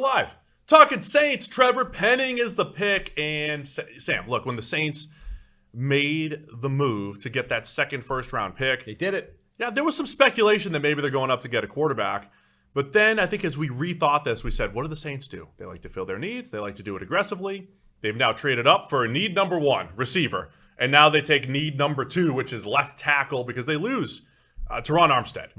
live. Talking Saints, Trevor Penning is the pick. And Sam, look, when the Saints made the move to get that second first-round pick. They did it. Yeah, there was some speculation that maybe they're going up to get a quarterback. But then I think as we rethought this, we said, what do the Saints do? They like to fill their needs. They like to do it aggressively. They've now traded up for need number 1, receiver. And now they take need number 2, which is left tackle, because they lose Teron Armstead,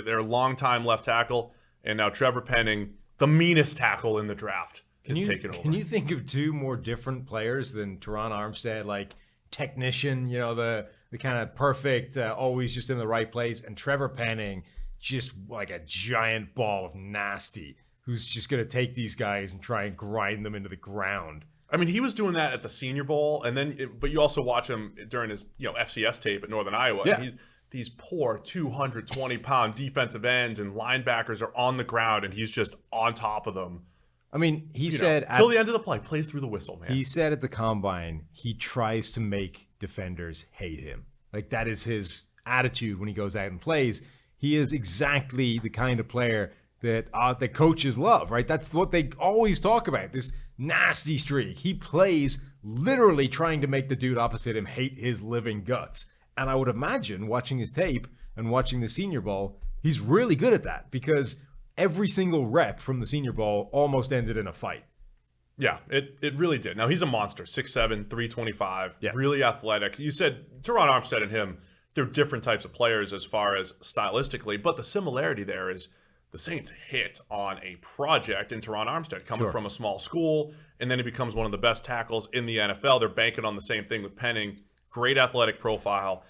their longtime left tackle. And now Trevor Penning, the meanest tackle in the draft, is taken over. Can you think of 2 more different players than Teron Armstead? Like technician, the kind of perfect, always just in the right place. And Trevor Penning, just like a giant ball of nasty, who's just going to take these guys and try and grind them into the ground. I mean, he was doing that at the Senior Bowl, and then, but you also watch him during his, FCS tape at Northern Iowa. Yeah. These poor 220-pound defensive ends and linebackers are on the ground, and he's just on top of them. I mean, he said till the end of the play, plays through the whistle, man. He said at the combine, he tries to make defenders hate him. Like, that is his attitude when he goes out and plays. He is exactly the kind of player that the coaches love, right? That's what they always talk about, this nasty streak. He plays literally trying to make the dude opposite him hate his living guts. And I would imagine, watching his tape and watching the Senior Bowl, he's really good at that, because every single rep from the Senior Bowl almost ended in a fight. Yeah, it really did. Now, he's a monster, 6'7", 325, really athletic. You said Teron Armstead and him, they're different types of players as far as stylistically, but the similarity there is the Saints hit on a project in Teron Armstead, coming from a small school, and then he becomes one of the best tackles in the NFL. They're banking on the same thing with Penning. Great athletic profile.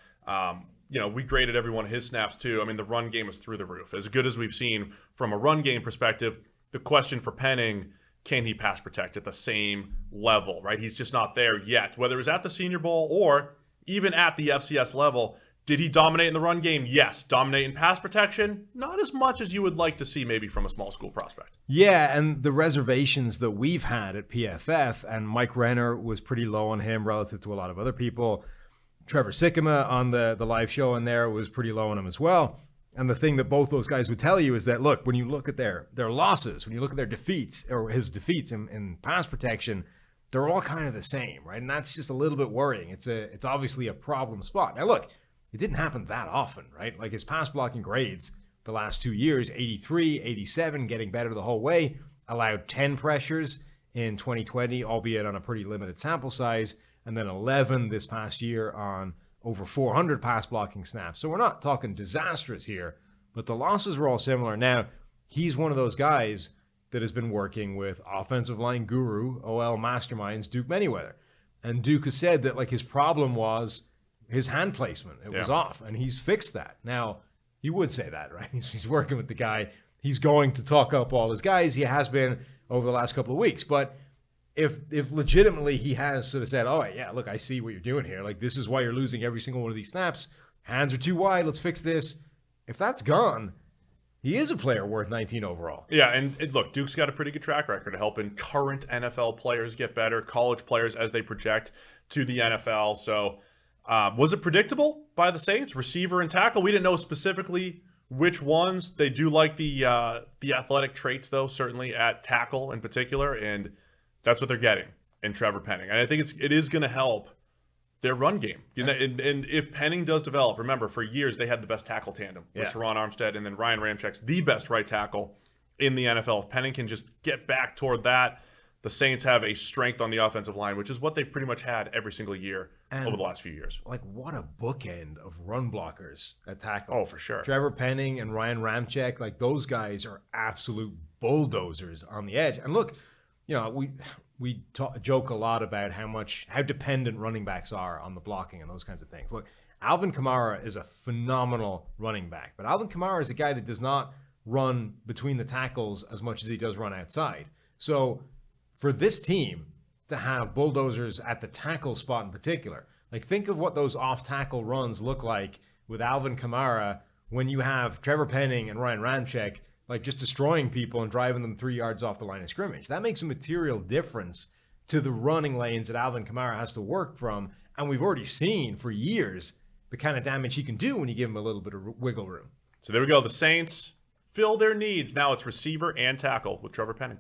We graded every one of his snaps too. I mean, the run game is through the roof. As good as we've seen from a run game perspective, the question for Penning, can he pass protect at the same level, right? He's just not there yet. Whether it was at the Senior Bowl or even at the FCS level, did he dominate in the run game? Yes. Dominate in pass protection? Not as much as you would like to see maybe from a small school prospect. Yeah, and the reservations that we've had at PFF, and Mike Renner was pretty low on him relative to a lot of other people. Trevor Sikkema on the live show in there was pretty low on him as well. And the thing that both those guys would tell you is that, look, when you look at their losses, when you look at their defeats, or his defeats in pass protection, they're all kind of the same, right? And that's just a little bit worrying. It's obviously a problem spot. Now, look, it didn't happen that often, right? Like, his pass blocking grades the last 2 years, 83, 87, getting better the whole way, allowed 10 pressures in 2020, albeit on a pretty limited sample size, and then 11 this past year on over 400 pass blocking snaps. So we're not talking disastrous here, but the losses were all similar. Now, he's one of those guys that has been working with offensive line guru, OL masterminds, Duke Manyweather. And Duke has said that, like, his problem was his hand placement. It was off, and he's fixed that. Now, he would say that, right? He's working with the guy. He's going to talk up all his guys. He has been over the last couple of weeks. But if legitimately he has sort of said, oh, yeah, look, I see what you're doing here. Like, this is why you're losing every single one of these snaps. Hands are too wide. Let's fix this. If that's gone, he is a player worth 19 overall. Yeah, and look, Duke's got a pretty good track record of helping current NFL players get better, college players as they project to the NFL. So was it predictable by the Saints? Receiver and tackle? We didn't know specifically which ones. They do like the athletic traits, though, certainly at tackle in particular, and that's what they're getting in Trevor Penning. And I think it is going to help their run game. And if Penning does develop, remember, for years they had the best tackle tandem with Teron Armstead, and then Ryan Ramczak's the best right tackle in the NFL. If Penning can just get back toward that, the Saints have a strength on the offensive line, which is what they've pretty much had every single year over the last few years. Like, what a bookend of run blockers at tackle. Oh, for sure. Trevor Penning and Ryan Ramczyk, like, those guys are absolute bulldozers on the edge. And look, we joke a lot about how dependent running backs are on the blocking and those kinds of things. Look, Alvin Kamara is a phenomenal running back, but Alvin Kamara is a guy that does not run between the tackles as much as he does run outside. So for this team to have bulldozers at the tackle spot in particular, like, think of what those off-tackle runs look like with Alvin Kamara when you have Trevor Penning and Ryan Ramczyk, like, just destroying people and driving them 3 yards off the line of scrimmage. That makes a material difference to the running lanes that Alvin Kamara has to work from. And we've already seen for years the kind of damage he can do when you give him a little bit of wiggle room. So there we go. The Saints fill their needs. Now it's receiver and tackle with Trevor Penning.